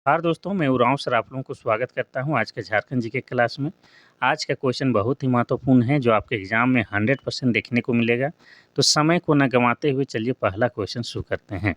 नमस्कार दोस्तों, मैं उरांव सर आप लोगों को स्वागत करता हूं आज के झारखंड जीके क्लास में। आज का क्वेश्चन बहुत ही महत्वपूर्ण है जो आपके एग्जाम में 100% देखने को मिलेगा। तो समय को न गंवाते हुए चलिए पहला क्वेश्चन शुरू करते हैं।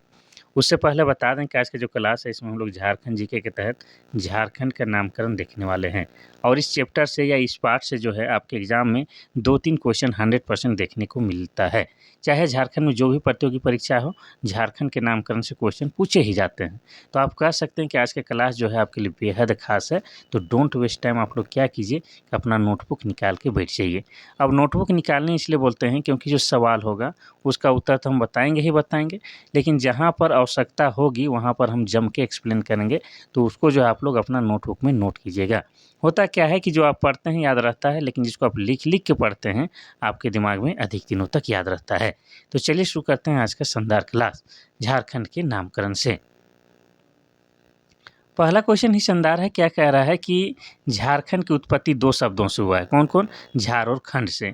उससे पहले बता दें कि आज का जो क्लास है इसमें हम लोग झारखंड जीके के तहत झारखंड का नामकरण देखने वाले हैं और इस चैप्टर से या इस पार्ट से जो है आपके एग्जाम में 2-3 क्वेश्चन 100% देखने को मिलता है। चाहे झारखंड में जो भी प्रतियोगी परीक्षा हो, झारखंड के नामकरण से क्वेश्चन पूछे ही जाते हैं। तो आप कह सकते हैं कि आज का क्लास जो है आपके लिए बेहद खास है। तो डोंट वेस्ट टाइम, आप लोग क्या कीजिए कि अपना नोटबुक निकाल के बैठ जाइए। अब नोटबुक निकालने इसलिए बोलते हैं क्योंकि जो सवाल होगा उसका उत्तर तो हम बताएंगे ही बताएंगे, लेकिन जहाँ पर आवश्यकता होगी वहाँ पर हम जम के एक्सप्लेन करेंगे। तो उसको जो है आप लोग अपना नोटबुक में नोट कीजिएगा। होता क्या है कि जो आप पढ़ते हैं याद रहता है, लेकिन जिसको आप लिख लिख के पढ़ते हैं आपके दिमाग में अधिक दिनों तक याद रहता है। तो चलिए शुरू करते हैं आज का शानदार क्लास झारखंड के नामकरण से। पहला क्वेश्चन ही शानदार है। क्या कह रहा है कि झारखंड की उत्पत्ति 2 शब्दों से हुआ है। कौन-कौन? झार और खंड से।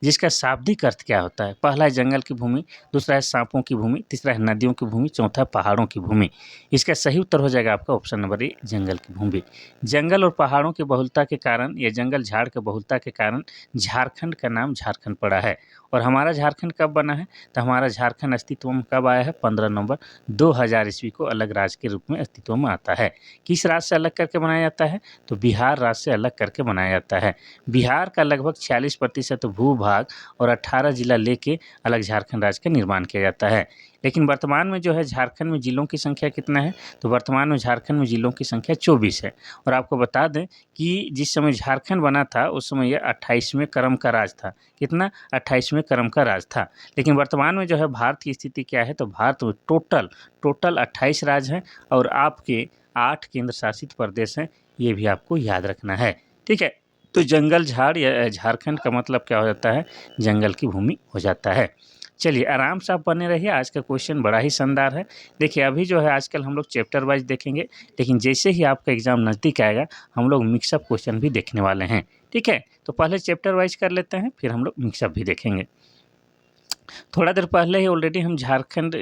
जिसका शाब्दिक अर्थ क्या होता है? पहला है जंगल की भूमि, दूसरा है सांपों की भूमि, तीसरा है नदियों की भूमि, चौथा है पहाड़ों की भूमि। इसका सही उत्तर हो जाएगा आपका ऑप्शन नंबर ए, जंगल की भूमि। जंगल और पहाड़ों की बहुलता के कारण या जंगल झाड़ की बहुलता के कारण झारखंड का नाम झारखंड पड़ा है। और हमारा झारखंड कब बना है? तो हमारा झारखंड अस्तित्व में कब आया है? 15 नवंबर 2000 ईस्वी को अलग राज्य के रूप में अस्तित्व में आता है। किस राज्य से अलग करके बनाया जाता है? तो बिहार राज्य से अलग करके बनाया जाता है। बिहार का लगभग 46% भूभाग और 18 जिला लेके अलग झारखंड राज्य का निर्माण किया जाता है। लेकिन वर्तमान में जो है झारखंड में जिलों की संख्या कितना है? तो वर्तमान में झारखंड में जिलों की संख्या 24 है। और आपको बता दें कि जिस समय झारखंड बना था उस समय यह 28वें क्रम का राज था। कितना? 28वें क्रम का राज था। लेकिन वर्तमान में जो है भारत की स्थिति क्या है? तो भारत में टोटल 28 राज्य हैं और आपके 8 केंद्र शासित प्रदेश हैं। ये भी आपको याद रखना है। ठीक है? तो जंगल झाड़ या झारखंड का मतलब क्या हो जाता है? जंगल की भूमि हो जाता है। चलिए आराम से आप बने रहिए, आज का क्वेश्चन बड़ा ही शानदार है। देखिए अभी जो है आजकल हम लोग चैप्टर वाइज देखेंगे, लेकिन जैसे ही आपका एग्ज़ाम नज़दीक आएगा हम लोग मिक्सअप क्वेश्चन भी देखने वाले हैं। ठीक है? तो पहले चैप्टर वाइज कर लेते हैं, फिर हम लोग मिक्सअप भी देखेंगे। थोड़ा देर पहले ही ऑलरेडी हम झारखंड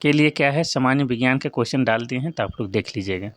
के लिए क्या है सामान्य विज्ञान के क्वेश्चन डाल दिए हैं, तो आप लोग देख लीजिएगा।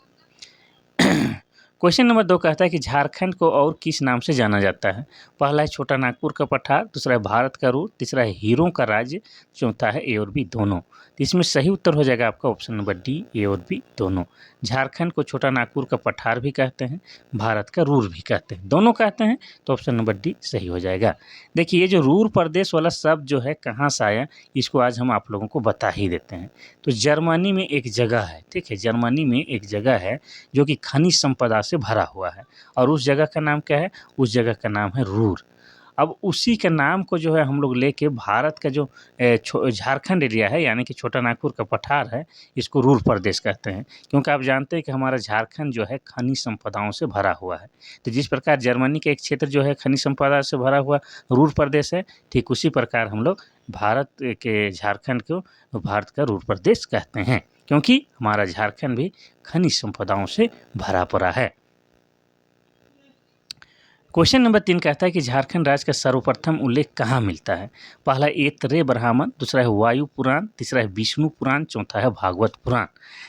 क्वेश्चन नंबर 2 कहता है कि झारखंड को और किस नाम से जाना जाता है? पहला है छोटा नागपुर का पठार, दूसरा है भारत का रूर, तीसरा है हीरों का राज्य, चौथा है ए और बी दोनों। तो इसमें सही उत्तर हो जाएगा आपका ऑप्शन नंबर डी, ए और बी दोनों। झारखंड को छोटा नागपुर का पठार भी कहते हैं, भारत का रूर भी कहते हैं, दोनों कहते हैं। तो ऑप्शन नंबर डी सही हो जाएगा। देखिए ये जो रूर प्रदेश वाला शब्द जो है कहाँ से आया, इसको आज हम आप लोगों को बता ही देते हैं। तो जर्मनी में एक जगह है, ठीक है, जर्मनी में एक जगह है जो कि खनिज संपदा से भरा हुआ है और उस जगह का नाम क्या है? उस जगह का नाम है रूर। अब उसी के नाम को जो है हम लोग लेके भारत का जो झारखंड एरिया है यानी कि छोटा नागपुर का पठार है, इसको रूर प्रदेश कहते हैं, क्योंकि आप जानते हैं कि हमारा झारखंड जो है खनिज संपदाओं से भरा हुआ है। तो जिस प्रकार जर्मनी का एक क्षेत्र जो है खनिज संपदा से भरा हुआ रूर प्रदेश है, ठीक उसी प्रकार हम लोग भारत के झारखंड को भारत का रूर प्रदेश कहते हैं, क्योंकि हमारा झारखंड भी खनिज संपदाओं से भरा पड़ा है। क्वेश्चन नंबर 3 कहता है कि झारखंड राज्य का सर्वप्रथम उल्लेख कहाँ मिलता है? पहला ऐतरेय ब्राह्मण, दूसरा है वायु पुराण, तीसरा है विष्णु पुराण, चौथा है भागवत पुराण।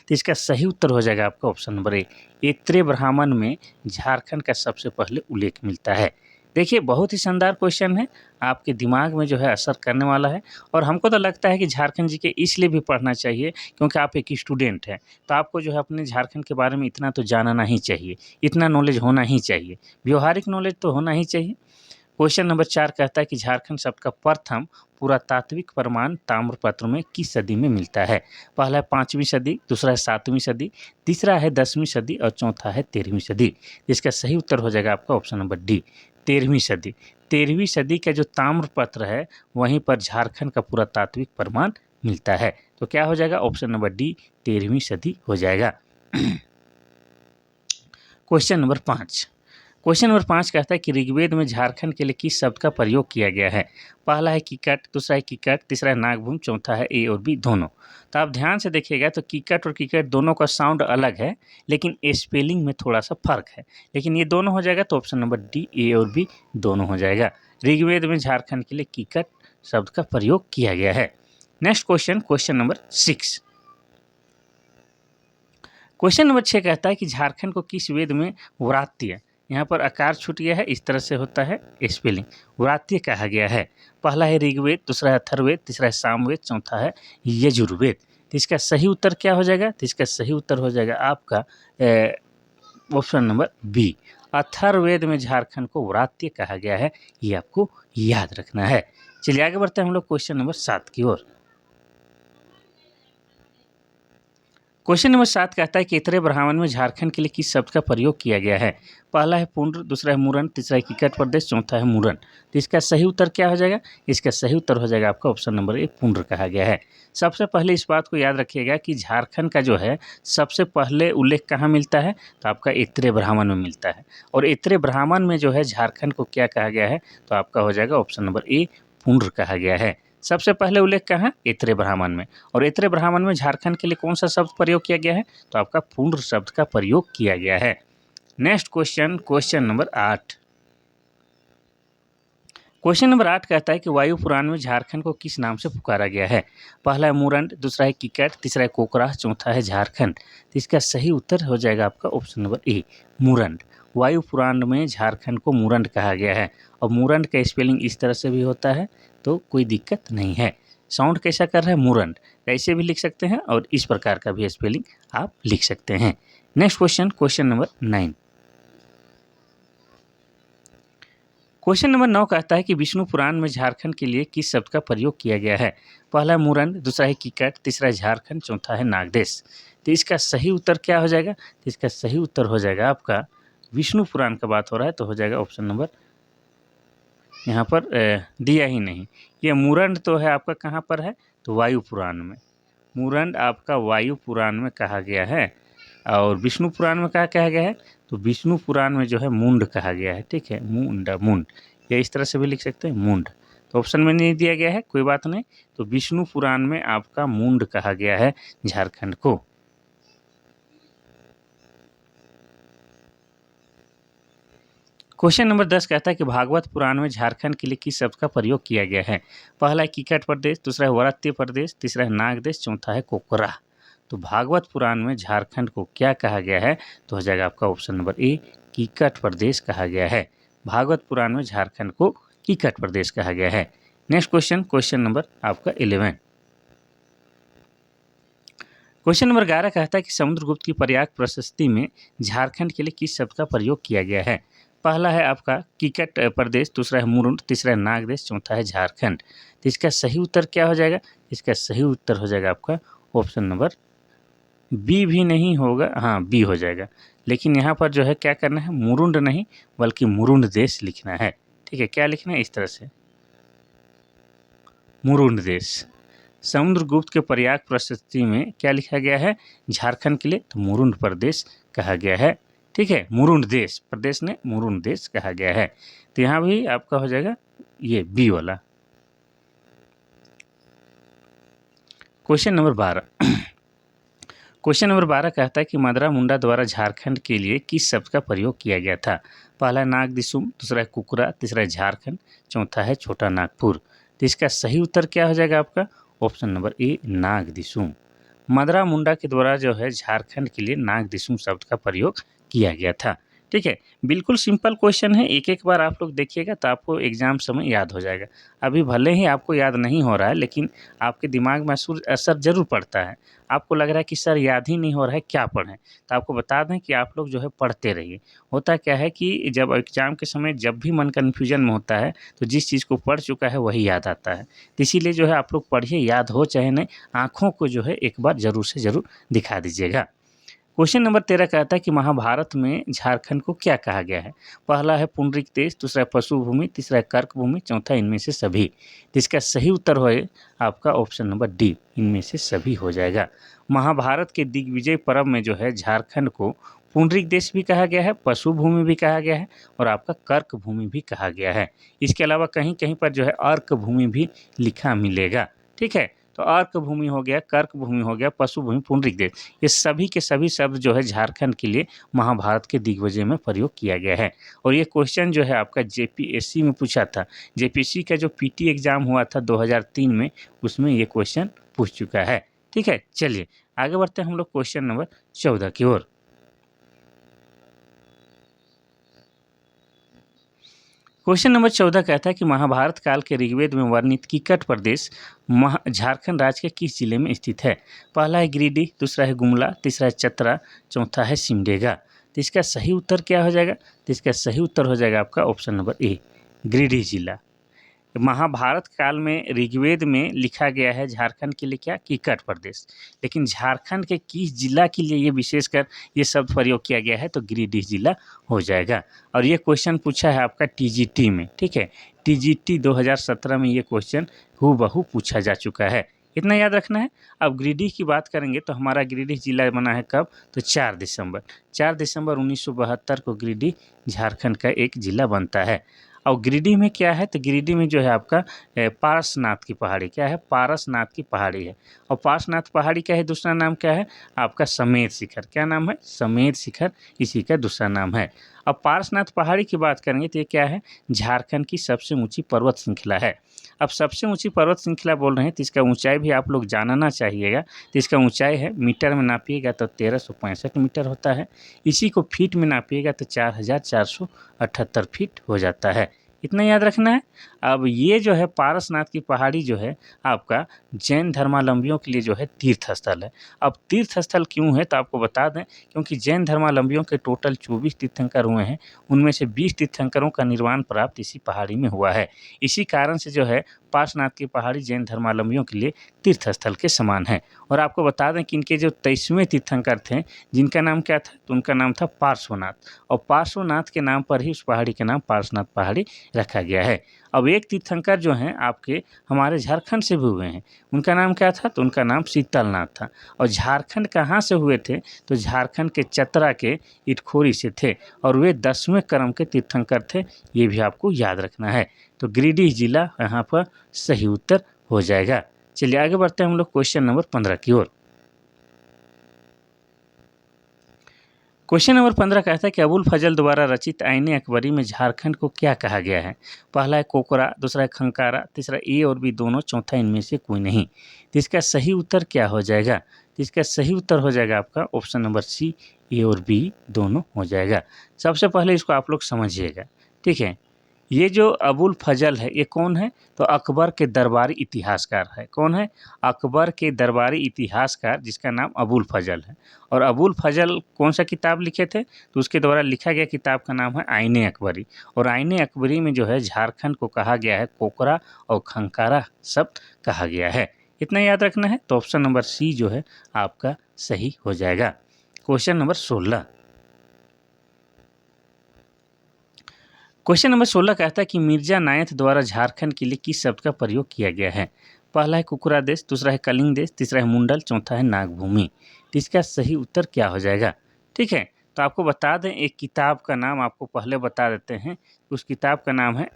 तो इसका सही उत्तर हो जाएगा आपका ऑप्शन नंबर ए, ऐतरेय ब्राह्मण में झारखंड का सबसे पहले उल्लेख मिलता है। देखिए बहुत ही शानदार क्वेश्चन है, आपके दिमाग में जो है असर करने वाला है और हमको तो लगता है कि झारखंड जी के इसलिए भी पढ़ना चाहिए क्योंकि आप एक स्टूडेंट हैं, तो आपको जो है अपने झारखंड के बारे में इतना तो जानना ही चाहिए, इतना नॉलेज होना ही चाहिए, व्यवहारिक नॉलेज तो होना ही चाहिए। क्वेश्चन नंबर 4 कहता है कि झारखंड शब्द का प्रथम पुरातात्विक प्रमाण ताम्रपत्र में किस सदी में मिलता है? पहला है 5वीं सदी, दूसरा है 7वीं सदी, तीसरा है 10वीं सदी और चौथा है 13वीं सदी। इसका सही उत्तर हो जाएगा आपका ऑप्शन नंबर डी, 13वीं सदी। 13वीं सदी का जो ताम्रपत्र है वहीं पर झारखंड का पुरातात्विक प्रमाण मिलता है। तो क्या हो जाएगा? ऑप्शन नंबर डी, 13वीं सदी हो जाएगा। क्वेश्चन नंबर 5 कहता है कि ऋग्वेद में झारखंड के लिए किस शब्द का प्रयोग किया गया है? पहला है किकट, दूसरा है किकट, तीसरा है नागभूम, चौथा है ए और बी दोनों। तो आप ध्यान से देखिएगा तो किकट और किकट दोनों का साउंड अलग है, लेकिन स्पेलिंग में थोड़ा सा फर्क है, लेकिन ये दोनों हो जाएगा तो ऑप्शन नंबर डी, ए और बी दोनों हो जाएगा। ऋग्वेद में झारखंड के लिए किकट शब्द का प्रयोग किया गया है। Next question, question number 6 question number 6 कहता है कि झारखंड को किस वेद में व्रात्य, यहाँ पर आकार छूट गया है, इस तरह से होता है स्पेलिंग, व्रात्य कहा गया है। पहला है ऋग्वेद, दूसरा है अथर्ववेद, तीसरा है सामवेद, चौथा है यजुर्वेद। तो इसका सही उत्तर क्या हो जाएगा? तो इसका सही उत्तर हो जाएगा आपका ऑप्शन नंबर बी, अथर्ववेद में झारखंड को व्रात्य कहा गया है। ये आपको याद रखना है। चलिए आगे बढ़ते हैं हम लोग क्वेश्चन नंबर 7 की ओर। क्वेश्चन नंबर 7 कहता है कि इतरे ब्राह्मण में झारखंड के लिए किस शब्द का प्रयोग किया गया है? पहला है पुंड्र, दूसरा है मुरन, तीसरा है किकट प्रदेश, चौथा है मुरन। तो इसका सही उत्तर क्या हो जाएगा? इसका सही उत्तर हो जाएगा आपका ऑप्शन नंबर ए, पुंड्र कहा गया है। सबसे पहले इस बात को याद रखिएगा कि झारखंड का जो है सबसे पहले उल्लेख कहाँ मिलता है? तो आपका इतरे ब्राह्मण में मिलता है। और इतरे ब्राह्मण में जो है झारखंड को क्या कहा गया है? तो आपका हो जाएगा ऑप्शन नंबर ए, पुंड्र कहा गया है। सबसे पहले उल्लेख कहाँ? इतरे ब्राह्मण में। और इतरे ब्राह्मण में झारखंड के लिए कौन सा शब्द प्रयोग किया गया है? तो आपका पुंड्र शब्द का प्रयोग किया गया है। Next question, question number 8। Question number 8 कहता है कि वायु पुराण में झारखंड को किस नाम से पुकारा गया है? पहला है मुरंड, दूसरा है किकट, तीसरा है कोकरा, चौथा है झारखंड। तो इसका सही उत्तर हो जाएगा आपका ऑप्शन नंबर ए, मुरंड। वायु पुराण में झारखंड को मुरंड कहा गया है। और मुरंड का स्पेलिंग इस तरह से भी होता है, तो कोई दिक्कत नहीं है। साउंड कैसा कर रहा है? मुरंड। ऐसे भी लिख सकते हैं और इस प्रकार का भी स्पेलिंग आप लिख सकते हैं। Next question, question number 9। Question number 9 कहता है कि विष्णु पुराण में झारखंड के लिए किस शब्द का प्रयोग किया गया है? पहला है मुरंड, दूसरा है किकट, तीसरा है झारखंड, चौथा है नागदेश। तो इसका सही उत्तर क्या हो जाएगा? तो इसका सही उत्तर हो जाएगा आपका, विष्णु पुराण का बात हो रहा है तो हो जाएगा ऑप्शन नंबर, यहाँ पर दिया ही नहीं। ये मुरंड तो है आपका कहाँ पर है? तो वायु पुराण में। मुरंड आपका वायु पुराण में कहा गया है। और विष्णु पुराण में क्या कहा गया है? तो विष्णु पुराण में जो है मुंड कहा गया है। ठीक है, मुंड, मुंड, या इस तरह से भी लिख सकते हैं मुंड। तो ऑप्शन में नहीं दिया गया है, कोई बात नहीं। तो विष्णु पुराण में आपका मुंड कहा गया है झारखंड को। क्वेश्चन नंबर 10 कहता है कि भागवत पुराण में झारखंड के लिए किस शब्द का प्रयोग किया गया है? पहला है किकट प्रदेश, दूसरा है वरात्य प्रदेश, तीसरा है नागदेश, चौथा है कोकरा। तो भागवत पुराण में झारखंड को क्या कहा गया है? तो हो जाएगा आपका ऑप्शन नंबर ए, किकट प्रदेश कहा गया है। भागवत पुराण में झारखंड को किकट प्रदेश कहा गया है। नेक्स्ट क्वेश्चन, क्वेश्चन नंबर आपका 11। क्वेश्चन नंबर 11 कहता है कि समुद्रगुप्त की प्रयाग प्रशस्ति में झारखंड के लिए किस शब्द का प्रयोग किया गया है? पहला है आपका किकट प्रदेश, दूसरा है मुरुंड, तीसरा है नागदेश, चौथा है झारखंड। तो इसका सही उत्तर क्या हो जाएगा? इसका सही उत्तर हो जाएगा आपका ऑप्शन नंबर बी, भी नहीं होगा, हाँ बी हो जाएगा। लेकिन यहाँ पर जो है क्या करना है? मुरुंड नहीं बल्कि मुरुंड देश लिखना है। ठीक है, क्या लिखना है? इस तरह से मुरुंड देश। समुद्रगुप्त के प्रयाग प्रशस्ति में क्या लिखा गया है झारखंड के लिए? तो मुरुंड प्रदेश कहा गया है। ठीक है, मुरुंड देश, प्रदेश ने मुरुंड देश कहा गया है। तो यहाँ भी आपका हो जाएगा ये बी वाला। Question number 12। क्वेश्चन नंबर 12 कहता है कि मदरा मुंडा द्वारा झारखंड के लिए किस शब्द का प्रयोग किया गया था? पहला है नाग दिसुम, दूसरा है कुकरा, तीसरा है झारखंड, चौथा है छोटा नागपुर। तो इसका सही उत्तर क्या हो जाएगा आपका? ऑप्शन नंबर ए, नाग दिसुम। मदरा मुंडा के द्वारा जो है झारखंड के लिए नाग दिसुम शब्द का प्रयोग किया गया था। ठीक है, बिल्कुल सिंपल क्वेश्चन है, एक एक बार आप लोग देखिएगा तो आपको एग्जाम समय याद हो जाएगा। अभी भले ही आपको याद नहीं हो रहा है लेकिन आपके दिमाग में असर जरूर पड़ता है। आपको लग रहा है कि सर याद ही नहीं हो रहा है, क्या पढ़ें? तो आपको बता दें कि आप लोग जो है पढ़ते रहिए। होता क्या है कि जब एग्जाम के समय जब भी मन कन्फ्यूजन में होता है तो जिस चीज़ को पढ़ चुका है वही याद आता है। तो इसीलिए जो है आप लोग पढ़िए, याद हो चाहे नहीं, आँखों को जो है एक बार ज़रूर से ज़रूर दिखा दीजिएगा। क्वेश्चन नंबर 13 कहता है कि महाभारत में झारखंड को क्या कहा गया है? पहला है पुंडरीक देश, दूसरा है पशु भूमि, तीसरा है कर्क भूमि, चौथा इनमें से सभी। तो इसका सही उत्तर हो आपका ऑप्शन नंबर डी, इनमें से सभी हो जाएगा। महाभारत के दिग्विजय पर्व में जो है झारखंड को पुंडरीक देश भी कहा गया है, पशु भूमि भी कहा गया है और आपका कर्क भूमि भी कहा गया है। इसके अलावा कहीं कहीं पर जो है अर्क भूमि भी लिखा मिलेगा। ठीक है, तो अर्क भूमि हो गया, कर्क भूमि हो गया, पशु भूमि, पुंडरीक देश, ये सभी के सभी शब्द जो है झारखंड के लिए महाभारत के दिग्विजय में प्रयोग किया गया है। और ये क्वेश्चन जो है आपका जेपीएससी में पूछा था। जेपीएससी का जो पीटी एग्जाम हुआ था 2003 में, उसमें ये क्वेश्चन पूछ चुका है। ठीक है, चलिए आगे बढ़ते हैं हम लोग क्वेश्चन नंबर 14 की ओर। क्वेश्चन नंबर 14 कहता है कि महाभारत काल के ऋग्वेद में वर्णित कीकट प्रदेश झारखंड राज्य के किस जिले में स्थित है? पहला है गिरिडीह, दूसरा है गुमला, तीसरा है चतरा, चौथा है सिमडेगा। तो इसका सही उत्तर क्या हो जाएगा? तो इसका सही उत्तर हो जाएगा आपका ऑप्शन नंबर ए, गिरिडीह जिला। महाभारत काल में ऋग्वेद में लिखा गया है झारखंड के लिए क्या? कीकट प्रदेश। लेकिन झारखंड के किस जिला के लिए ये विशेषकर ये शब्द प्रयोग किया गया है? तो गिरिडीह जिला हो जाएगा। और ये क्वेश्चन पूछा है आपका टीजीटी में, ठीक है, टीजीटी 2017 में ये क्वेश्चन हूबहू पूछा जा चुका है, इतना याद रखना है। अब गिरिडीह की बात करेंगे तो हमारा गिरिडीह जिला बना है कब? तो 4 दिसंबर 1972 को गिरिडीह झारखंड का एक जिला बनता है। और गिरिडीह में क्या है? तो गिरिडीह में जो है आपका पारसनाथ की पहाड़ी, क्या है? पारसनाथ की पहाड़ी है। और पारसनाथ पहाड़ी का है दूसरा नाम क्या है? आपका समेत शिखर। क्या नाम है? समेत शिखर, इसी का दूसरा नाम है। अब पारसनाथ पहाड़ी की बात करेंगे तो ये क्या है? झारखंड की सबसे ऊंची पर्वत श्रृंखला है। अब सबसे ऊंची पर्वत श्रृंखला बोल रहे हैं तो इसका ऊंचाई भी आप लोग जानना चाहिएगा। तो इसका ऊंचाई है, मीटर में नापिएगा तो 1365 मीटर होता है। इसी को फीट में नापिएगा तो 4478 फीट हो जाता है, इतना याद रखना है। अब ये जो है पारसनाथ की पहाड़ी जो है आपका जैन धर्मावलंबियों के लिए जो है तीर्थ स्थल है। अब तीर्थ स्थल क्यों है? तो आपको बता दें, क्योंकि जैन धर्मावलंबियों के टोटल 24 तीर्थंकर हुए हैं, उनमें से 20 तीर्थंकरों का निर्वाण प्राप्त इसी पहाड़ी में हुआ है। इसी कारण से जो है पारसनाथ की पहाड़ी जैन धर्मावलंबियों के लिए तीर्थ स्थल के समान है। और आपको बता दें कि इनके जो 23वें तीर्थंकर थे, जिनका नाम क्या था? तो उनका नाम था पार्श्वनाथ। और पार्श्वनाथ के नाम पर ही उस पहाड़ी का नाम पारसनाथ पहाड़ी रखा गया है। अब एक तीर्थंकर जो हैं आपके हमारे झारखंड से भी हुए हैं, उनका नाम क्या था? तो उनका नाम शीतलनाथ था। और झारखंड कहाँ से हुए थे? तो झारखंड के चतरा के इटखोरी से थे, और वे 10वें क्रम के तीर्थंकर थे, ये भी आपको याद रखना है। तो गिरिडीह जिला यहाँ पर सही उत्तर हो जाएगा। चलिए आगे बढ़ते हैं हम लोग क्वेश्चन नंबर 15 की ओर। क्वेश्चन नंबर 15 कहता है कि अबुल फजल द्वारा रचित आईने अकबरी में झारखंड को क्या कहा गया है? पहला है कोकरा, दूसरा है खंकारा, तीसरा ए और बी दोनों, चौथा इनमें से कोई नहीं। तो इसका सही उत्तर क्या हो जाएगा? तो इसका सही उत्तर हो जाएगा आपका ऑप्शन नंबर सी, ए और बी दोनों हो जाएगा। सबसे पहले इसको आप लोग समझिएगा, ठीक है। ये जो अबुल फजल है ये कौन है? तो अकबर के दरबारी इतिहासकार है। कौन है? अकबर के दरबारी इतिहासकार, जिसका नाम अबुल फजल है। और अबुल फजल कौन सा किताब लिखे थे? तो उसके द्वारा लिखा गया किताब का नाम है आईने अकबरी। और आईने अकबरी में जो है झारखंड को कहा गया है कोकरा और खंकारा शब्द कहा गया है, इतना याद रखना है। तो ऑप्शन नंबर सी जो है आपका सही हो जाएगा। Question number 16। क्वेश्चन नंबर 16 कहता है कि मिर्जा नायथ द्वारा झारखंड के लिए किस शब्द का प्रयोग किया गया है? पहला है कुकुरा देश, दूसरा है कलिंग देश, तीसरा है मुंडल, चौथा है नागभूमि। तो इसका सही उत्तर क्या हो जाएगा? ठीक है, तो आपको बता दें, एक किताब का नाम आपको पहले बता देते हैं। उस किताब का नाम है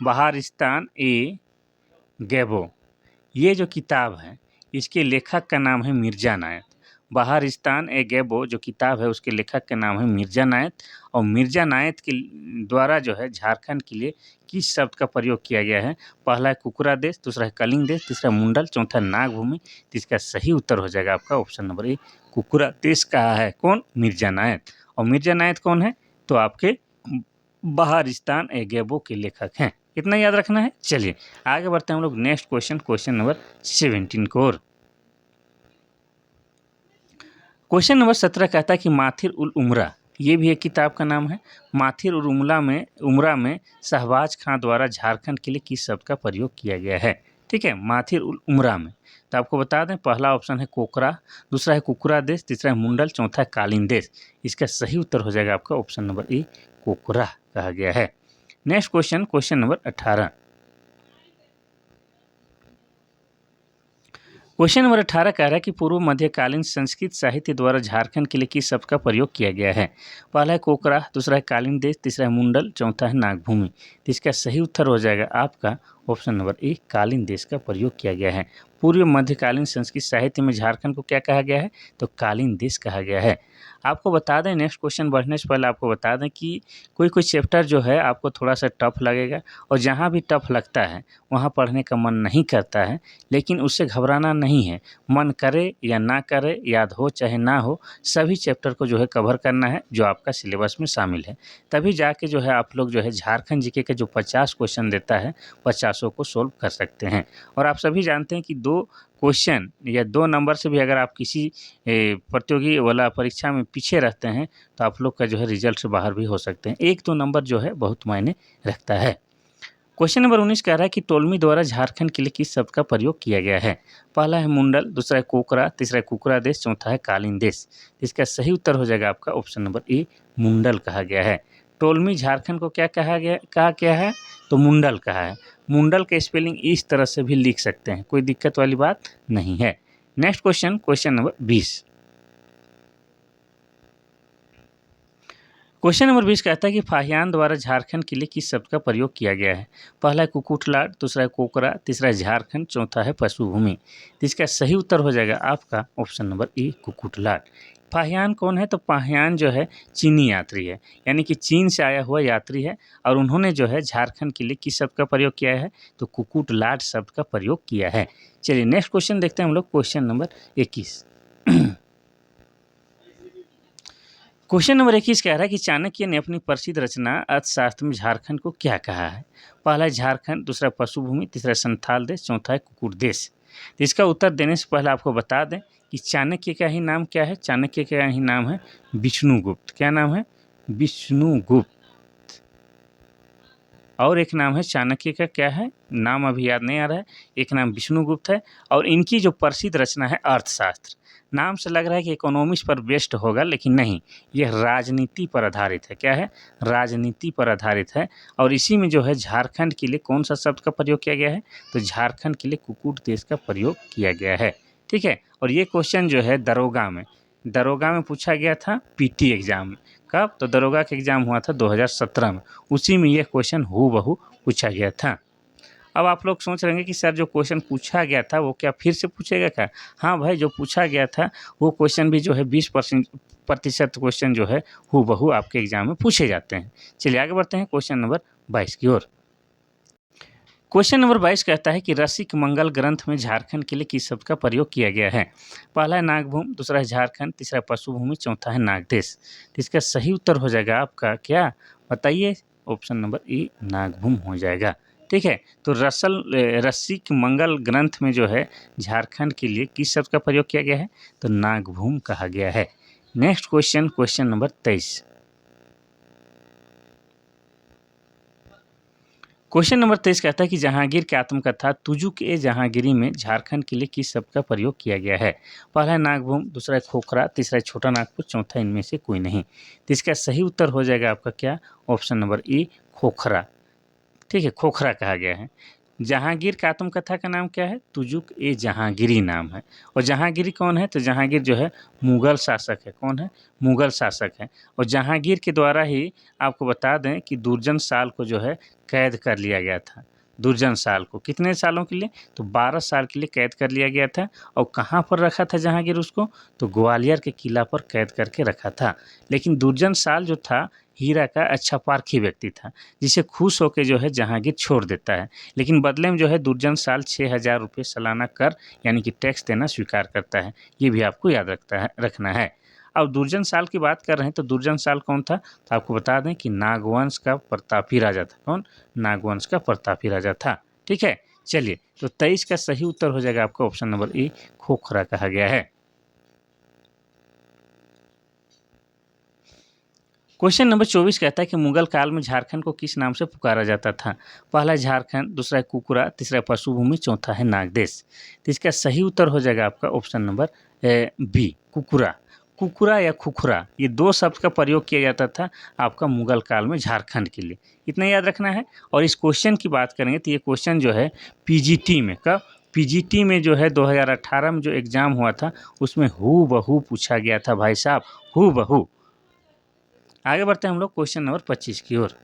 बहारिस्तान ए गैबो। ये जो किताब है इसके लेखक का नाम है मिर्जा नायथ। बहारिस्तान ए गैबो जो किताब है उसके लेखक का नाम है मिर्जा नायथ। और मिर्जा नायथ के द्वारा जो है झारखंड के लिए किस शब्द का प्रयोग किया गया है? पहला है कुकुरा देश, दूसरा है कलिंग देश, तीसरा मुंडल, चौथा नागभूमि। तो इसका सही उत्तर हो जाएगा आपका ऑप्शन नंबर ए, कुकुरा देश कहा है कौन? मिर्जा नायथ। और मिर्जा नायथ कौन है? तो आपके बहारिस्तान ए गैबो के लेखक हैं, इतना याद रखना है। चलिए आगे बढ़ते हैं हम लोग नेक्स्ट क्वेश्चन, क्वेश्चन नंबर 17 को ओर। क्वेश्चन नंबर 17 कहता है कि माथिर उल उमरा, ये भी एक किताब का नाम है। माथिर उल उमरा में शहबाज खां द्वारा झारखंड के लिए किस शब्द का प्रयोग किया गया है? ठीक है, माथिर उल उमरा में तो आपको बता दें, पहला ऑप्शन है कोकरा, दूसरा है कुकुरा देश, तीसरा है मुंडल, चौथा है कालीन देश। इसका सही उत्तर हो जाएगा आपका ऑप्शन नंबर ए, कोकरा कहा गया है। Next question, question number 18। Question number 18 कह रहा है कि पूर्व मध्यकालीन संस्कृत साहित्य द्वारा झारखंड के लिए किस शब्द का प्रयोग किया गया है? पहला है कोकरा, दूसरा है कालीन देश, तीसरा है मुंडल, चौथा है नागभूमि। तो इसका सही उत्तर हो जाएगा आपका ऑप्शन नंबर ए, कालीन देश का प्रयोग किया गया है। पूर्व मध्यकालीन संस्कृत साहित्य में झारखंड को क्या कहा गया है? तो कालीन देश कहा गया है। आपको बता दें, नेक्स्ट क्वेश्चन बढ़ने से पहले आपको बता दें कि कोई चैप्टर जो है आपको थोड़ा-सा टफ लगेगा और जहाँ भी टफ लगता है, वहाँ पढ़ने का मन नहीं करता है, लेकिन उससे घबराना नहीं है। मन करे या ना करे, याद हो चाहे ना हो, सभी चैप्टर को जो है कवर करना है, जो आपका सिलेबस में शामिल है। तभी जाके जो है आप लोग जो है झारखंड जीके के जो 50 क्वेश्चन देता है, 50 को सोल्व कर सकते हैं। और आप सभी जानते हैं कि 2 क्वेश्चन या 2 नंबर से भी अगर आप किसी प्रतियोगी वाला परीक्षा में पीछे रहते हैं, तो आप लोग का जो है रिजल्ट से बाहर भी हो सकते हैं। 1-2 नंबर जो है बहुत मायने रखता है। क्वेश्चन नंबर 19 कह रहा है कि टोलमी द्वारा झारखंड के लिए किस शब्द का प्रयोग किया गया है? पहला है मुंडल, दूसरा है कोकरा, तीसरा है कुकरा देश, चौथा है कालीन देश। इसका सही उत्तर हो जाएगा आपका ऑप्शन नंबर ए, मुंडल कहा गया है। टोलमी झारखंड को क्या कहा क्या है? तो मुंडल कहा है। मुंडल का स्पेलिंग इस तरह से भी लिख सकते हैं, कोई दिक्कत वाली बात नहीं है। Next question number 20। Question number 20 कहता है कि फाहियान द्वारा झारखंड के लिए किस शब्द का प्रयोग किया गया है? पहला है कुकुटलाट, दूसरा है कोकरा, तीसरा है झारखंड, चौथा है पशुभूमि। तो इसका सही उत्तर हो जाएगा आपका ऑप्शन नंबर ए, कुकुटलाट। फाहियान कौन है? तो फाहियान जो है चीनी यात्री है, यानी कि चीन से आया हुआ यात्री है और उन्होंने जो है झारखंड के लिए किस शब्द का प्रयोग किया है? तो कुकुटलाट शब्द का प्रयोग किया है। चलिए नेक्स्ट क्वेश्चन देखते हैं हम लोग, क्वेश्चन नंबर 21। क्वेश्चन नंबर 21 कह रहा है कि चाणक्य ने अपनी प्रसिद्ध रचना अर्थशास्त्र में झारखंड को क्या कहा है? पहला है झारखंड, दूसरा पशुभूमि, तीसरा संथाल देश, चौथा है कुकुट देश। तो इसका उत्तर देने से पहले आपको बता दें कि चाणक्य का ही नाम क्या है? चाणक्य का ही नाम है विष्णुगुप्त। क्या नाम है? विष्णुगुप्त। और एक नाम है चाणक्य का, क्या है? नाम अभी याद नहीं आ रहा है। एक नाम विष्णुगुप्त है और इनकी जो प्रसिद्ध रचना है अर्थशास्त्र। नाम से लग रहा है कि इकोनॉमिक्स पर बेस्ड होगा, लेकिन नहीं, यह राजनीति पर आधारित है। क्या है? राजनीति पर आधारित है। और इसी में जो है झारखंड के लिए कौन सा शब्द का प्रयोग किया गया है? तो झारखंड के लिए कुकुट देश का प्रयोग किया गया है। ठीक है। और ये क्वेश्चन जो है दरोगा में पूछा गया था, पीटी एग्जाम में। कब? तो दरोगा का एग्जाम हुआ था 2017 में, उसी में यह क्वेश्चन हूबहू पूछा गया था। अब आप लोग सोच रहे हैं कि सर जो क्वेश्चन पूछा गया था वो क्या फिर से पूछेगा क्या? हाँ भाई, जो पूछा गया था वो क्वेश्चन भी जो है 20% क्वेश्चन जो है हूबहू आपके एग्जाम में पूछे जाते हैं। चलिए आगे बढ़ते हैं क्वेश्चन नंबर 22 की ओर। क्वेश्चन नंबर 22 कहता है कि रसिक मंगल ग्रंथ में झारखंड के लिए किस शब्द का प्रयोग किया गया है? पहला है नागभूम, दूसरा है झारखंड, तीसरा है पशुभूमि, चौथा है नागदेश। तो इसका सही उत्तर हो जाएगा आपका क्या? बताइए। ऑप्शन नंबर ए, नागभूम हो जाएगा। ठीक है। तो रसिक मंगल ग्रंथ में जो है झारखंड के लिए किस शब्द का प्रयोग किया गया है? तो नागभूम कहा गया है। Next question number 23। Question number 23 कहता है कि जहांगीर की आत्मकथा तुजुक ए जहांगीरी में झारखंड के लिए किस शब्द का प्रयोग किया गया है? पहला है नागभूम, दूसरा है खोखरा, तीसरा है छोटा नागपुर, चौथा इनमें से कोई नहीं। तो इसका सही उत्तर हो जाएगा आपका क्या? Option number A, Khokhra. ठीक है, खोखरा कहा गया है। जहांगीर की आत्मकथा का नाम क्या है? तुजुक ए जहांगीरी नाम है। और जहांगीरी कौन है? तो जहांगीर जो है मुगल शासक है। कौन है? मुगल शासक है। और जहांगीर के द्वारा ही आपको बता दें कि दुर्जन साल को जो है कैद कर लिया गया था। दुर्जन साल को कितने सालों के लिए? तो 12 साल के लिए कैद कर लिया गया था। और कहाँ पर रखा था जहांगीर उसको? तो ग्वालियर के किला पर कैद करके रखा था। लेकिन दुर्जन साल जो था हीरा का अच्छा पारखी व्यक्ति था, जिसे खुश होकर जो है जहांगीर छोड़ देता है। लेकिन बदले में जो है दुर्जन साल 6,000 रुपये सालाना कर यानी कि टैक्स देना स्वीकार करता है। ये भी आपको याद रखना है। अब दुर्जन साल की बात कर रहे हैं तो दुर्जन साल कौन था? तो आपको बता दें कि नागवंश का प्रतापी राजा था। कौन? नागवंश का प्रतापी राजा था। ठीक है। चलिए, तो 23 का सही उत्तर हो जाएगा आपका ऑप्शन नंबर ए, खोखरा कहा गया है। क्वेश्चन नंबर 24 कहता है कि मुगल काल में झारखंड को किस नाम से पुकारा जाता था? पहला है झारखंड, दूसरा है कुकुरा, तीसरा है पशुभूमि, चौथा है नागदेश। तो इसका सही उत्तर हो जाएगा आपका ऑप्शन नंबर बी, कुकुरा। कुकुरा या खुखरा, ये 2 शब्द का प्रयोग किया जाता था आपका मुगल काल में झारखंड के लिए। इतना याद रखना है। और इस क्वेश्चन की बात करेंगे तो ये क्वेश्चन जो है पीजीटी में, कब? पीजीटी में जो है 2018 में जो एग्ज़ाम हुआ था उसमें हूबहू पूछा गया था भाई साहब, हूबहू। आगे बढ़ते हैं हम लोग क्वेश्चन नंबर 25 की ओर।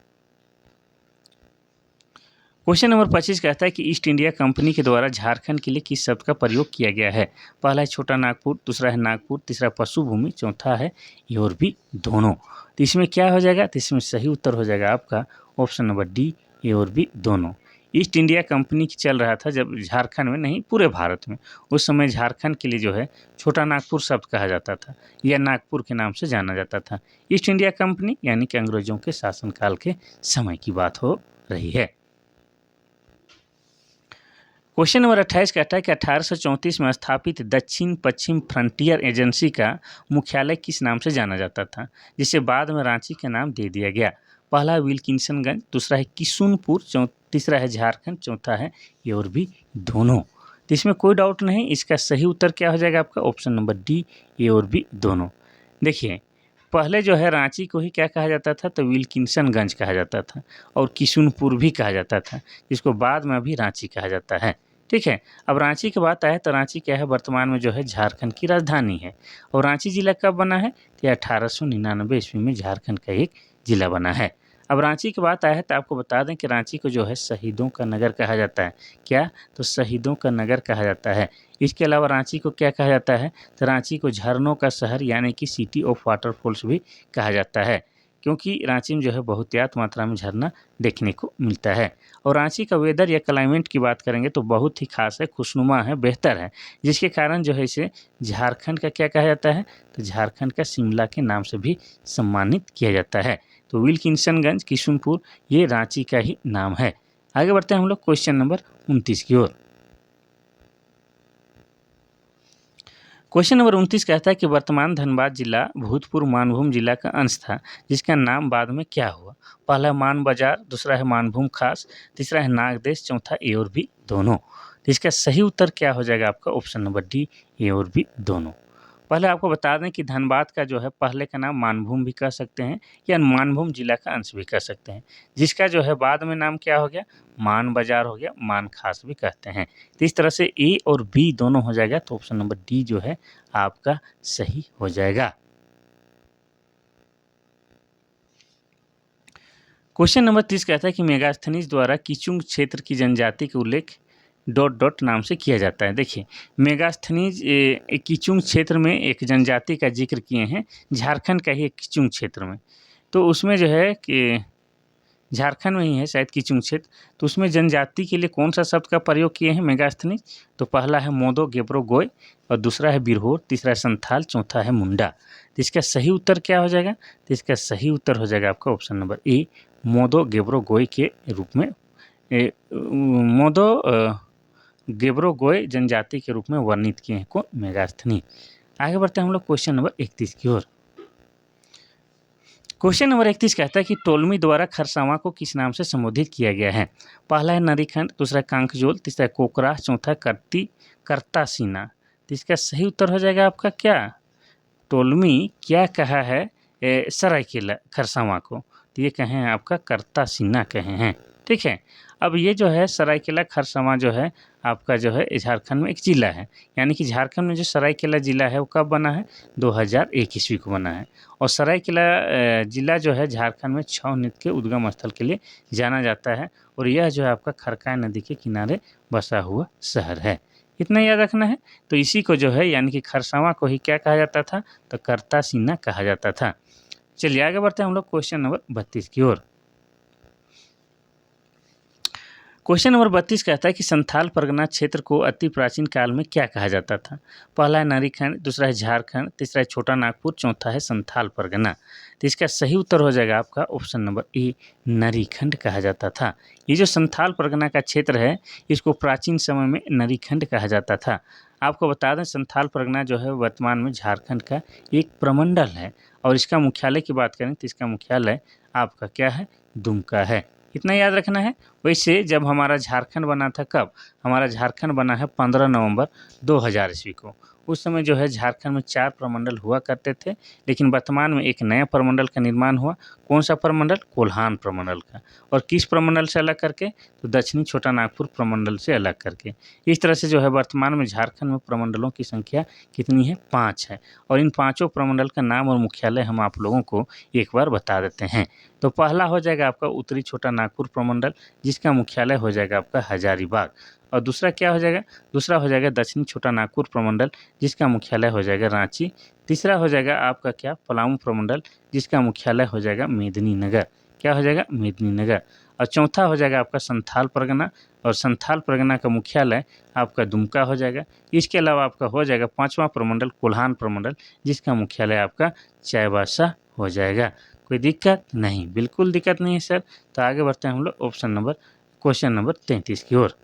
क्वेश्चन नंबर 25 कहता है कि ईस्ट इंडिया कंपनी के द्वारा झारखंड के लिए किस शब्द का प्रयोग किया गया है। पहला है छोटा नागपुर, दूसरा है नागपुर, तीसरा पशु भूमि, चौथा है ये और भी दोनों। तो इसमें क्या हो जाएगा, तो इसमें सही उत्तर हो जाएगा आपका ऑप्शन नंबर डी, ये और भी दोनों। ईस्ट इंडिया कंपनी चल रहा था जब झारखंड में, नहीं पूरे भारत में, उस समय झारखंड के लिए जो है छोटा नागपुर शब्द कहा जाता था या नागपुर के नाम से जाना जाता था। ईस्ट इंडिया कंपनी यानी कि अंग्रेजों के शासनकाल के समय की बात हो रही है। क्वेश्चन नंबर 28 कहता है कि 1834 में स्थापित दक्षिण पश्चिम फ्रंटियर एजेंसी का मुख्यालय किस नाम से जाना जाता था, जिसे बाद में रांची का नाम दे दिया गया। पहला है विल्किंसनगंज, दूसरा है किशुनपुर, तीसरा है झारखंड, चौथा है ये और भी दोनों। तो इसमें कोई डाउट नहीं, इसका सही उत्तर क्या हो जाएगा आपका ऑप्शन नंबर डी, ये और भी दोनों। देखिए पहले जो है रांची को ही क्या कहा जाता था, तो विल्किंसनगंज कहा जाता था और किशुनपुर भी कहा जाता था, जिसको बाद में अभी रांची कहा जाता है। ठीक है, अब रांची की बात आए तो रांची क्या है, वर्तमान में जो है झारखंड की राजधानी है। और रांची जिला कब बना है, तो 1899 ईस्वी में झारखंड का एक जिला बना है। अब रांची की बात आए तो आपको बता दें कि रांची को जो है शहीदों का नगर कहा जाता है। क्या, तो शहीदों का नगर कहा जाता है। इसके अलावा रांची को क्या कहा जाता है, तो रांची को झरनों का शहर यानी कि सिटी ऑफ वाटरफॉल्स भी कहा जाता है, क्योंकि रांची में जो है बहुतायत मात्रा में झरना देखने को मिलता है। और रांची का वेदर या क्लाइमेट की बात करेंगे तो बहुत ही खास है, खुशनुमा है, बेहतर है, जिसके कारण जो है इसे झारखंड का क्या कहा जाता है, तो झारखंड का शिमला के नाम से भी सम्मानित किया जाता है। तो विल्किंसनगंज, किशुनपुर ये रांची का ही नाम है। आगे बढ़ते हैं हम लोग क्वेश्चन नंबर 29 की ओर। क्वेश्चन नंबर 29 कहता है कि वर्तमान धनबाद जिला भूतपूर्व मानभूम जिला का अंश था, जिसका नाम बाद में क्या हुआ। पहला है मान बाजार, दूसरा है मानभूम खास, तीसरा है नागदेश, चौथा ए और बी दोनों। तो इसका सही उत्तर क्या हो जाएगा आपका ऑप्शन नंबर डी, ए और बी दोनों। पहले आपको बता दें कि धनबाद का जो है पहले का नाम मानभूम भी कह सकते हैं या मानभूम जिला का अंश भी कह सकते हैं, जिसका जो है बाद में नाम क्या हो गया, मान बाजार हो गया, मान खास भी कहते हैं। तो इस तरह से ए और बी दोनों हो जाएगा, तो ऑप्शन नंबर डी जो है आपका सही हो जाएगा। क्वेश्चन नंबर 30 कहता है कि मेगास्थनीज द्वारा किचुंग क्षेत्र की जनजाति के उल्लेख डॉट डॉट नाम से किया जाता है। देखिए मेगास्थनीज किचुंग क्षेत्र में एक जनजाति का जिक्र किए हैं, झारखंड का ही एक किचुंग क्षेत्र में। तो उसमें जो है कि झारखंड में ही है शायद किचुंग क्षेत्र, तो उसमें जनजाति के लिए कौन सा शब्द का प्रयोग किए हैं मेगास्थनीज, तो पहला है मोदो गेब्रो गोय और दूसरा है बिरहोर, तीसरा है संथाल, चौथा है मुंडा। तो इसका सही उत्तर क्या हो जाएगा, तो इसका सही उत्तर हो जाएगा आपका ऑप्शन नंबर ए, मोदो गेब्रो गोय के रूप में मोदो गेब्रो गोय जनजाति के रूप में वर्णित किए हैं को मेगास्थनी। आगे बढ़ते हैं हम लोग क्वेश्चन नंबर 31 की ओर। क्वेश्चन नंबर 31 कहता है कि टोलमी द्वारा खरसावां को किस नाम से संबोधित किया गया है। पहला है नरीखंड, दूसरा है कांकजोल, तीसरा है कोकरा, चौथा करतासीना। तो इसका सही उत्तर हो जाएगा आपका क्या, टोलमी क्या कहा है सरायकेला खरसावां को, तो ये कहे हैं आपका करतासीना कहे हैं। ठीक है, अब ये जो है सरायकेला खरसावां जो है आपका जो है झारखंड में एक जिला है, यानी कि झारखंड में जो सरायकेला जिला है वो कब बना है, 2001 ईस्वी को बना है। और सरायकेला जिला जो है झारखंड में छऊ नृत्य के उद्गम स्थल के लिए जाना जाता है, और यह जो है आपका खरकाय नदी के किनारे बसा हुआ शहर है। इतना याद रखना है। तो इसी को जो है यानी कि खरसावां को ही क्या कहा जाता था, तो करतासीना कहा जाता था। चलिए आगे बढ़ते हैं हम लोग क्वेश्चन नंबर 32 की ओर। क्वेश्चन नंबर 32 कहता है कि संथाल परगना क्षेत्र को अति प्राचीन काल में क्या कहा जाता था। पहला है नारीखंड, दूसरा है झारखंड, तीसरा है छोटा नागपुर, चौथा है संथाल परगना। तो इसका सही उत्तर हो जाएगा आपका ऑप्शन नंबर ए, नरीखंड कहा जाता था। ये जो संथाल परगना का क्षेत्र है इसको प्राचीन समय में नरीखंड कहा जाता था। आपको बता दें संथाल परगना जो है वर्तमान में झारखंड का एक प्रमंडल है, और इसका मुख्यालय की बात करें तो इसका मुख्यालय आपका क्या है, दुमका है। इतना याद रखना है। वैसे जब हमारा झारखंड बना था, कब हमारा झारखंड बना है 15 नवंबर 2000 ईस्वी को, उस समय जो है झारखंड में 4 प्रमंडल हुआ करते थे, लेकिन वर्तमान में एक नया प्रमंडल का निर्माण हुआ। कौन सा प्रमंडल? कोल्हान प्रमंडल का। और किस प्रमंडल से अलग करके? तो दक्षिणी छोटा नागपुर प्रमंडल से अलग करके। इस तरह से जो है वर्तमान में झारखंड में प्रमंडलों की संख्या कितनी है? 5 है। और इन पाँचों प्रमंडल का नाम और मुख्यालय हम आप लोगों को एक बार बता देते हैं। तो पहला हो जाएगा आपका उत्तरी छोटा नागपुर प्रमंडल, जिसका मुख्यालय हो जाएगा आपका हजारीबाग। और दूसरा क्या हो जाएगा? दूसरा हो जाएगा दक्षिणी छोटा नागपुर प्रमंडल, जिसका मुख्यालय हो जाएगा रांची। तीसरा हो जाएगा आपका क्या? पलामू प्रमंडल, जिसका मुख्यालय हो जाएगा मेदिनीनगर। क्या हो जाएगा? मेदिनीनगर। और चौथा हो जाएगा आपका संथाल परगना, और संथाल परगना का मुख्यालय आपका दुमका हो जाएगा। इसके अलावा आपका हो जाएगा पाँचवां प्रमंडल कोल्हान प्रमंडल, जिसका मुख्यालय आपका चाईबासा हो जाएगा। कोई दिक्कत नहीं? बिल्कुल दिक्कत नहीं है सर। तो आगे बढ़ते हैं हम लोग क्वेश्चन नंबर 33 की ओर।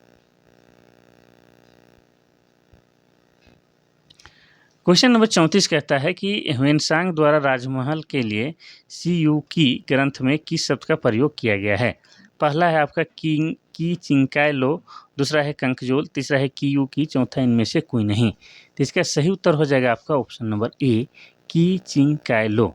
क्वेश्चन नंबर 34 कहता है कि ह्वेनसांग द्वारा राजमहल के लिए सीयूकी ग्रंथ में किस शब्द का प्रयोग किया गया है? पहला है आपका की चिंकाय लो, दूसरा है कंकजोल, तीसरा है कीयूकी, चौथा इनमें से कोई नहीं। तो इसका सही उत्तर हो जाएगा आपका ऑप्शन नंबर ए, की चिंकाय लो।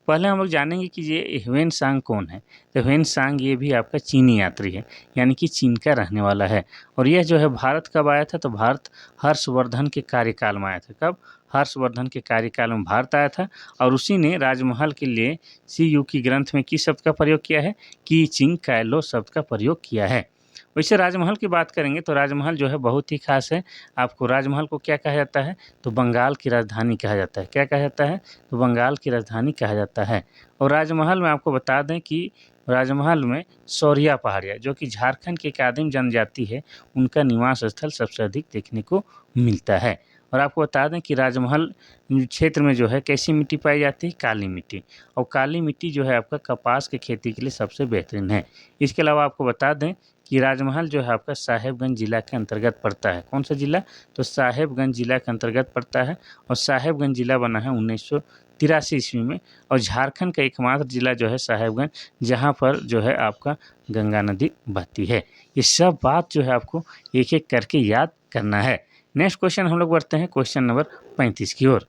पहले हम लोग जानेंगे कि ये ह्वेनसांग कौन है। तो ह्वेनसांग ये भी आपका चीनी यात्री है, यानी कि चीन का रहने वाला है। और यह जो है भारत कब आया था? तो भारत हर्षवर्धन के कार्यकाल में आया था। कब? हर्षवर्धन के कार्यकाल में भारत आया था, और उसी ने राजमहल के लिए सीयूकी ग्रंथ में किस शब्द का प्रयोग किया है? की चिंकाय लो शब्द का प्रयोग किया है। वैसे राजमहल की बात करेंगे तो राजमहल जो है बहुत ही खास है। आपको राजमहल को क्या कहा जाता है? तो बंगाल की राजधानी कहा जाता है। क्या कहा जाता है? तो बंगाल की राजधानी कहा जाता है। और राजमहल में आपको बता दें कि राजमहल में सौरिया पहाड़िया, जो कि झारखंड की एक आदिम जनजाति है, उनका निवास स्थल सबसे अधिक देखने को मिलता है। और आपको बता दें कि राजमहल क्षेत्र में जो है कैसी मिट्टी पाई जाती है? काली मिट्टी। और काली मिट्टी जो है आपका कपास की खेती के लिए सबसे बेहतरीन है। इसके अलावा आपको बता दें कि राजमहल जो है आपका साहेबगंज जिला के अंतर्गत पड़ता है। कौन सा जिला? तो साहेबगंज जिला के अंतर्गत पड़ता है। और साहेबगंज जिला बना है 1983 ईस्वी में। और झारखंड का एकमात्र जिला जो है साहेबगंज, जहाँ पर जो है आपका गंगा नदी बहती है। ये सब बात जो है आपको एक एक करके याद करना है। नेक्स्ट क्वेश्चन हम लोग बढ़ते हैं क्वेश्चन नंबर 35 की ओर।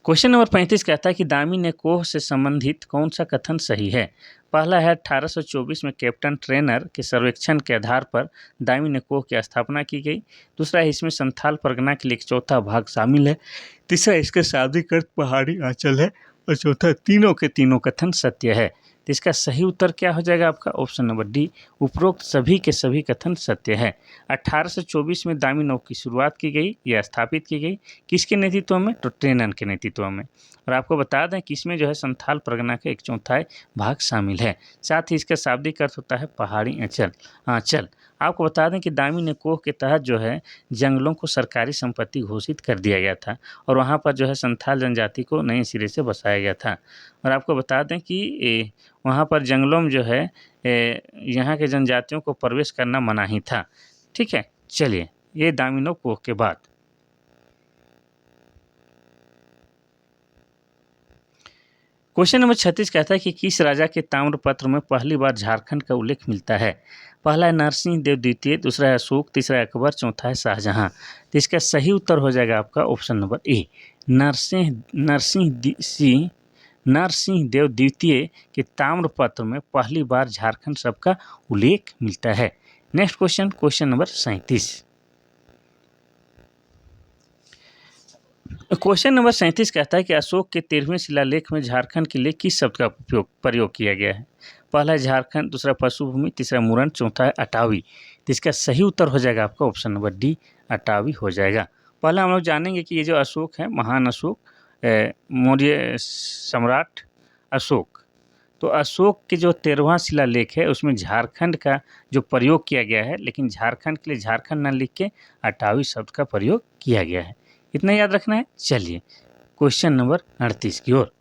क्वेश्चन नंबर 35 कहता है कि दामिनी कोह से संबंधित कौन सा कथन सही है? पहला है 1824 में कैप्टन ट्रेनर के सर्वेक्षण के आधार पर दामिनी कोह की स्थापना की गई। दूसरा है इसमें संथाल परगना के लिए एक चौथा भाग शामिल है। तीसरा इसके शाब्दिक अर्थ पहाड़ी आंचल है। और चौथा तीनों के तीनों कथन सत्य है। तो इसका सही उत्तर क्या हो जाएगा आपका? ऑप्शन नंबर डी, उपरोक्त सभी के सभी कथन सत्य है। 1824 में दामिनी की शुरुआत की गई या स्थापित की गई, किसके नेतृत्व में? तो ट्रेनर के नेतृत्व में। और आपको बता दें कि इसमें जो है संथाल परगना का एक चौथाई भाग शामिल है। साथ ही इसका शाब्दिक अर्थ होता है पहाड़ी आंचल। आपको बता दें कि दामिनी कोह के तहत जो है जंगलों को सरकारी संपत्ति घोषित कर दिया गया था, और वहाँ पर जो है संथाल जनजाति को नए सिरे से बसाया गया था। और आपको बता दें कि वहाँ पर जंगलों में जो है यहाँ के जनजातियों को प्रवेश करना मनाही था। ठीक है, चलिए ये दामिनी कोह के बाद क्वेश्चन नंबर 36 कहता है कि किस राजा के ताम्रपत्र में पहली बार झारखंड का उल्लेख मिलता है? पहला है नरसिंह देव द्वितीय, दूसरा है अशोक, तीसरा है अकबर, चौथा है शाहजहां। तो इसका सही उत्तर हो जाएगा आपका option number A, Narsingh Dev द्वितीय के ताम्रपत्र में पहली बार झारखंड शब्द का उल्लेख मिलता है। Next question number 37। Question number 37 कहता है कि अशोक के 13वें शिलालेख में झारखंड के लिए किस शब्द का प्रयोग किया गया है? पहला है झारखंड, दूसरा पशुभूमि, तीसरा मुरन, चौथा है अटावी। तो इसका सही उत्तर हो जाएगा आपका ऑप्शन नंबर डी, अटावी हो जाएगा। पहले हम लोग जानेंगे कि ये जो अशोक है, महान अशोक, मौर्य सम्राट अशोक, तो अशोक के जो 13वां शिलालेख है उसमें झारखंड का जो प्रयोग किया गया है, लेकिन झारखंड के लिए झारखंड न लिख के अटावी शब्द का प्रयोग किया गया है। इतना याद रखना है। चलिए क्वेश्चन नंबर 38 की ओर।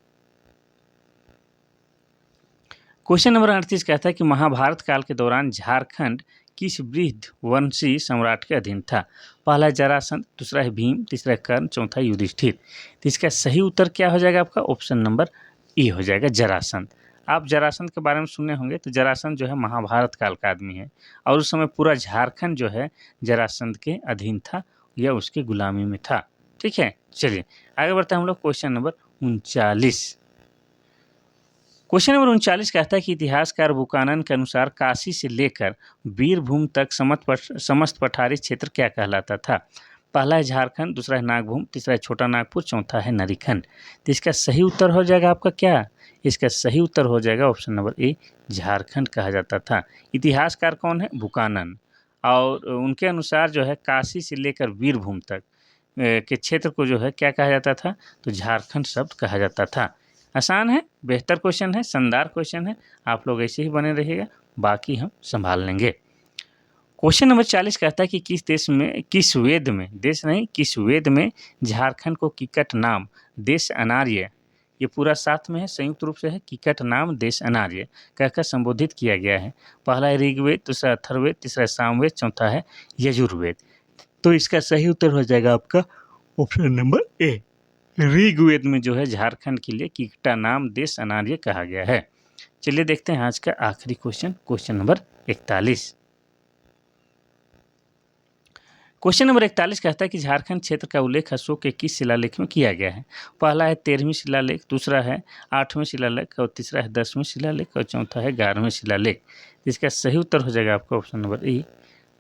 क्वेश्चन नंबर 38 कहता है कि महाभारत काल के दौरान झारखंड किस वृद्ध वंशी सम्राट के अधीन था? पहला है जरासंध, दूसरा है भीम, तीसरा है कर्ण, चौथा युधिष्ठिर। तो इसका सही उत्तर क्या हो जाएगा आपका? ऑप्शन नंबर ए हो जाएगा, जरासंध। आप जरासंध के बारे में सुने होंगे, तो जरासंध जो है महाभारत काल का आदमी है और उस समय पूरा झारखंड जो है जरासंध के अधीन था या उसके गुलामी में था। ठीक है, चलिए आगे बढ़ते हैं हम लोग क्वेश्चन नंबर 39। क्वेश्चन नंबर 39 कहता है कि इतिहासकार बुकानन के अनुसार काशी से लेकर बीरभूम तक समस्त पठारी क्षेत्र क्या कहलाता था? पहला है झारखंड, दूसरा है नागभूम, तीसरा है छोटा नागपुर, चौथा है नरीखंड। तो इसका सही उत्तर हो जाएगा आपका क्या? इसका सही उत्तर हो जाएगा ऑप्शन नंबर ए, झारखंड कहा जाता था। इतिहासकार कौन है? बुकानन। और उनके अनुसार जो है काशी से लेकर बीरभूम तक के क्षेत्र को जो है क्या कहा जाता था? तो झारखंड शब्द कहा जाता था। आसान है, बेहतर क्वेश्चन है, शानदार क्वेश्चन है, आप लोग ऐसे ही बने रहिएगा, बाकी हम संभाल लेंगे। क्वेश्चन नंबर 40 कहता है कि किस वेद में, देश नहीं किस वेद में झारखंड को किकट नाम देश अनार्य, ये पूरा साथ में है, संयुक्त रूप से है, किकट नाम देश अनार्य कहकर संबोधित किया गया है। पहला है ऋग्वेद, दूसरा अथर्ववेद, तीसरा सामवेद, चौथा है यजुर्वेद। तो इसका सही उत्तर हो जाएगा आपका ऑप्शन नंबर ए, ऋग्वेद में जो है झारखंड के लिए किकटा नाम देश अनार्य कहा गया है। चलिए देखते हैं आज का आखिरी question, question number 41। Question number 41 कहता है कि झारखंड क्षेत्र का उल्लेख अशोक के किस शिलालेख में किया गया है? पहला है 13वीं शिलालेख, दूसरा है 8वें शिलालेख और तीसरा है 10वें शिलालेख और चौथा है 11वें शिलालेख। इसका सही उत्तर हो जाएगा आपका ऑप्शन नंबर ए,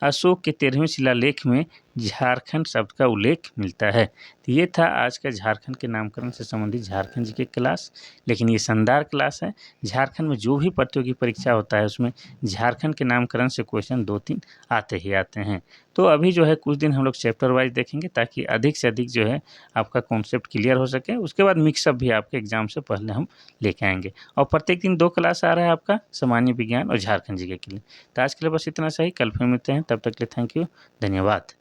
अशोक के 13वें शिलालेख में झारखंड शब्द का उल्लेख मिलता है। तो ये था आज का झारखंड के नामकरण से संबंधित झारखंड जी के क्लास। लेकिन ये शानदार क्लास है। झारखंड में जो भी प्रतियोगी परीक्षा होता है उसमें झारखंड के नामकरण से क्वेश्चन 2-3 आते ही आते हैं। तो अभी जो है कुछ दिन हम लोग चैप्टर वाइज देखेंगे ताकि अधिक से अधिक जो है आपका कॉन्सेप्ट क्लियर हो सके। उसके बाद मिक्सअप भी आपके एग्जाम से पहले हम लेके आएंगे। और प्रत्येक दिन 2 क्लास आ रहा है आपका सामान्य विज्ञान और झारखंड जी के लिए। तो आज के लिए बस इतना सही, कल फिर मिलते हैं, तब तक के लिए थैंक यू, धन्यवाद।